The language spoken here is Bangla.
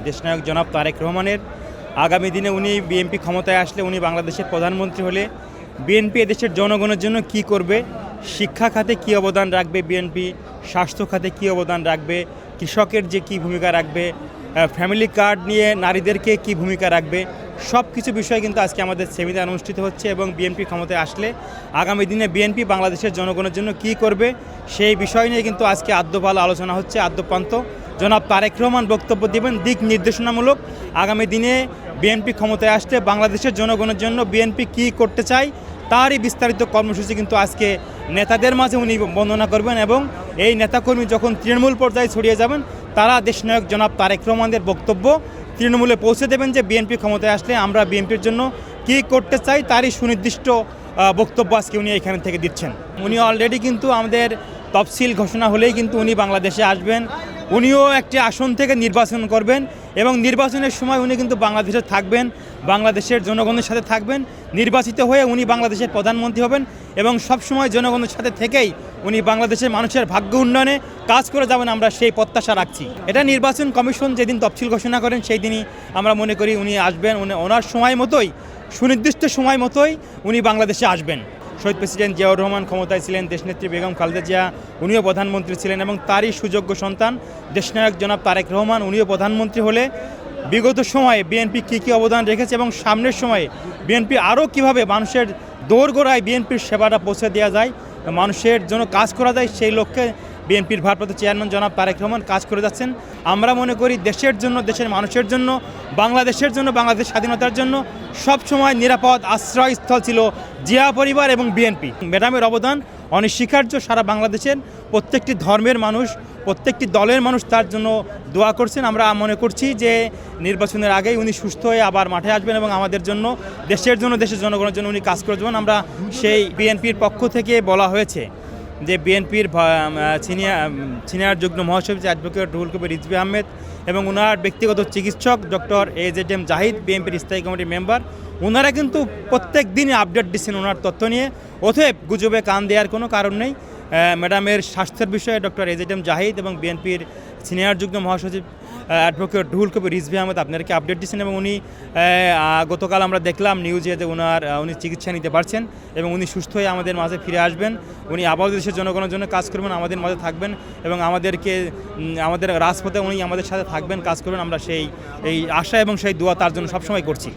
দেশনায়ক জনাব তারেক রহমানের। আগামী দিনে উনি বিএনপি ক্ষমতায় আসলে, উনি বাংলাদেশের প্রধানমন্ত্রী হলে বিএনপি এদেশের জনগণের জন্য কি করবে, শিক্ষা খাতে কী অবদান রাখবে বিএনপি, স্বাস্থ্য খাতে কী অবদান রাখবে, কৃষকের যে কী ভূমিকা রাখবে, ফ্যামিলি কার্ড নিয়ে নারীদেরকে কী ভূমিকা রাখবে, সব কিছু বিষয় কিন্তু আজকে আমাদের সেমিনার অনুষ্ঠিত হচ্ছে। এবং বিএনপি ক্ষমতায় আসলে আগামী দিনে বিএনপি বাংলাদেশের জনগণের জন্য কী করবে সেই বিষয় নিয়ে কিন্তু আজকে আদ্যপাল আলোচনা হচ্ছে। আদ্যপ্রান্ত জনাব তারেক রহমান বক্তব্য দেবেন দিক নির্দেশনামূলক। আগামী দিনে বিএনপি ক্ষমতায় আসলে বাংলাদেশের জনগণের জন্য বিএনপি কী করতে চায় তারই বিস্তারিত কর্মসূচি কিন্তু আজকে নেতাদের মাঝে উনি বর্ণনা করবেন। এবং এই নেতাকর্মী যখন তৃণমূল পর্যায়ে ছড়িয়ে যাবেন, তারা দেশনায়ক জনাব তারেক রহমানের বক্তব্য তৃণমূলে পৌঁছে দেবেন যে বিএনপি ক্ষমতায় আসলে আমরা বিএনপির জন্য কী করতে চাই তারই সুনির্দিষ্ট বক্তব্য আজকে উনি এখান থেকে দিচ্ছেন। উনি অলরেডি কিন্তু আমাদের তফসিল ঘোষণা হলেই কিন্তু উনি বাংলাদেশে আসবেন। উনিও একটি আসন থেকে নির্বাচন করবেন এবং নির্বাচনের সময় উনি কিন্তু বাংলাদেশে থাকবেন, বাংলাদেশের জনগণের সাথে থাকবেন। নির্বাচিত হয়ে উনি বাংলাদেশের প্রধানমন্ত্রী হবেন এবং সবসময় জনগণের সাথে থেকেই উনি বাংলাদেশের মানুষের ভাগ্য উন্নয়নে কাজ করে যাবেন, আমরা সেই প্রত্যাশা রাখছি। এটা নির্বাচন কমিশন যেদিন তফসিল ঘোষণা করেন সেই দিনই আমরা মনে করি উনি আসবেন। ওনার সময় মতোই, সুনির্দিষ্ট সময় মতোই উনি বাংলাদেশে আসবেন। শহীদ প্রেসিডেন্ট জিয়াউর রহমান ক্ষমতায় ছিলেন, দেশনেত্রী বেগম খালেদা জিয়া উনিও প্রধানমন্ত্রী ছিলেন এবং তারই সুযোগ্য সন্তান দেশনায়ক জনাব তারেক রহমান উনিও প্রধানমন্ত্রী হলে বিগত সময়ে বিএনপি কী কী অবদান রেখেছে এবং সামনের সময়ে বিএনপি আরও কীভাবে মানুষের দোরগোড়ায় বিএনপির সেবাটা পৌঁছে দেওয়া যায়, মানুষের জন্য কাজ করা যায়, সেই লক্ষ্যে বিএনপির ভারপ্রাপ্ত চেয়ারম্যান জনাব তারেক রহমান কাজ করে যাচ্ছেন। আমরা মনে করি দেশের জন্য, দেশের মানুষের জন্য, বাংলাদেশের জন্য, বাংলাদেশ স্বাধীনতার জন্য সবসময় নিরাপদ আশ্রয়স্থল ছিল জিয়া পরিবার এবং বিএনপি। ম্যাডামের অবদান অনস্বীকার্য। সারা বাংলাদেশের প্রত্যেকটি ধর্মের মানুষ, প্রত্যেকটি দলের মানুষ তার জন্য দোয়া করছেন। আমরা মনে করছি যে নির্বাচনের আগেই উনি সুস্থ হয়ে আবার মাঠে আসবেন এবং আমাদের জন্য, দেশের জন্য, দেশের জনগণের জন্য উনি কাজ করে যাবেন। আমরা সেই বিএনপির পক্ষ থেকে বলা হয়েছে যে বিএনপির সিনিয়র যুগ্ম মহাসচিব অ্যাডভোকেট রুহুল কবির রিজভী আহমেদ এবং ওনার ব্যক্তিগত চিকিৎসক ডক্টর AZM জাহিদ, বিএনপির স্থায়ী কমিটির মেম্বার, ওনারা কিন্তু প্রত্যেক দিনই আপডেট দিচ্ছেন ওনার তথ্য নিয়ে। অতএব গুজবে কান দেওয়ার কোনো কারণ নেই। ম্যাডামের স্বাস্থ্যের বিষয়ে ডক্টর AZM জাহিদ এবং বিএনপির সিনিয়র যুগ্ম মহাসচিব অ্যাডভোকেট রুহুল কবির রিজভী আহমেদ আপনাদেরকে আপডেট দিচ্ছেন এবং উনি গতকাল আমরা দেখলাম নিউজে যে উনি চিকিৎসা নিতে পারছেন এবং উনি সুস্থ হয়ে আমাদের মাঝে ফিরে আসবেন। উনি আবার দেশের জনগণের জন্য কাজ করবেন, আমাদের মাঝে থাকবেন এবং আমাদের রাজপথে উনি আমাদের সাথে থাকবেন, কাজ করবেন। আমরা এই আশা এবং সেই দোয়া তার জন্য সবসময় করছি।